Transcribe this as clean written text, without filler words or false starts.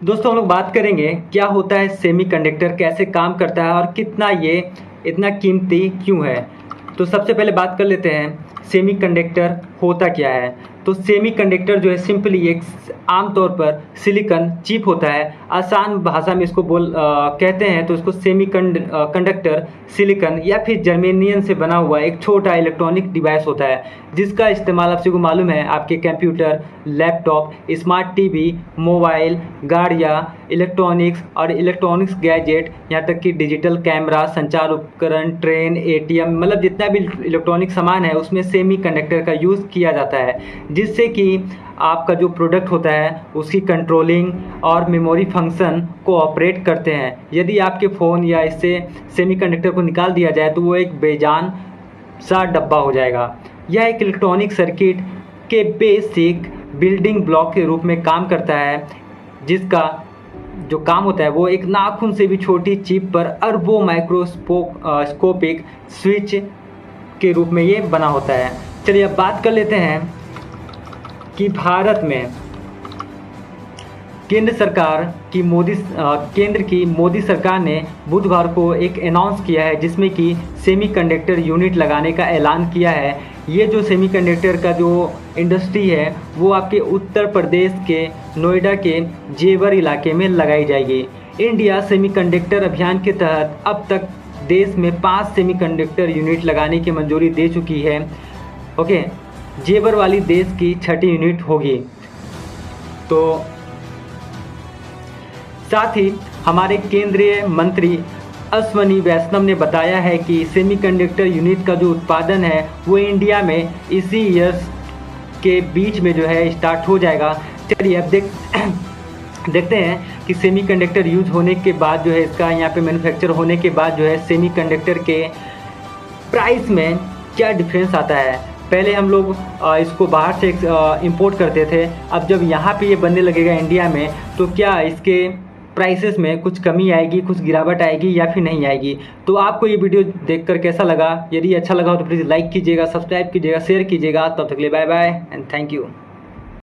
दोस्तों हम लोग बात करेंगे क्या होता है सेमीकंडक्टर, कैसे काम करता है और कितना ये इतना कीमती क्यों है। तो सबसे पहले बात कर लेते हैं सेमीकंडक्टर होता क्या है। तो सेमीकंडक्टर जो है सिंपली एक आमतौर पर सिलिकॉन चिप होता है। आसान भाषा में इसको कहते हैं तो इसको कंडक्टर सिलिकॉन या फिर जर्मेनियम से बना हुआ एक छोटा इलेक्ट्रॉनिक डिवाइस होता है, जिसका इस्तेमाल आप सभी को मालूम है आपके computer, laptop, smart TV, mobile, गाड़ियाँ, इलेक्ट्रॉनिक्स और इलेक्ट्रॉनिक्स गैजेट, यहाँ तक कि डिजिटल कैमरा, संचार उपकरण, ट्रेन, एटीएम, मतलब जितना भी इलेक्ट्रॉनिक सामान है उसमें सेमीकंडक्टर का यूज़ किया जाता है, जिससे कि आपका जो प्रोडक्ट होता है उसकी कंट्रोलिंग और मेमोरी फंक्शन को ऑपरेट करते हैं। यदि आपके फ़ोन या इससे सेमीकंडक्टर को निकाल दिया जाए तो वो एक बेजान सा डब्बा हो जाएगा। यह एक इलेक्ट्रॉनिक सर्किट के बेसिक बिल्डिंग ब्लॉक के रूप में काम करता है, जिसका जो काम होता है वो एक नाखून से भी छोटी चिप पर अरबों माइक्रोस्कोपिक स्विच के रूप में ये बना होता है। चलिए अब बात कर लेते हैं कि भारत में केंद्र की मोदी सरकार ने बुधवार को एक अनाउंस किया है, जिसमें कि सेमीकंडक्टर यूनिट लगाने का ऐलान किया है। ये जो सेमीकंडक्टर का जो इंडस्ट्री है वो आपके उत्तर प्रदेश के नोएडा के जेवर इलाके में लगाई जाएगी। इंडिया सेमीकंडक्टर अभियान के तहत अब तक देश में 5 सेमीकंडक्टर यूनिट लगाने की मंजूरी दे चुकी है। ओके, जेवर वाली देश की 6ठी यूनिट होगी। तो साथ ही हमारे केंद्रीय मंत्री अश्वनी वैष्णव ने बताया है कि सेमीकंडक्टर यूनिट का जो उत्पादन है वो इंडिया में इसी ईयर्स के बीच में जो है स्टार्ट हो जाएगा। चलिए अब देखते हैं कि सेमीकंडक्टर यूज होने के बाद जो है इसका यहाँ पे मैन्युफैक्चर होने के बाद जो है सेमीकंडक्टर के प्राइस में क्या डिफरेंस आता है। पहले हम लोग इसको बाहर से इंपोर्ट करते थे, अब जब यहाँ पे ये बनने लगेगा इंडिया में तो क्या इसके प्राइसेस में कुछ कमी आएगी, कुछ गिरावट आएगी या फिर नहीं आएगी। तो आपको ये वीडियो देखकर कैसा लगा? यदि अच्छा लगा हो तो प्लीज़ लाइक कीजिएगा, सब्सक्राइब कीजिएगा, शेयर कीजिएगा। तब तक के लिए bye bye and thank you.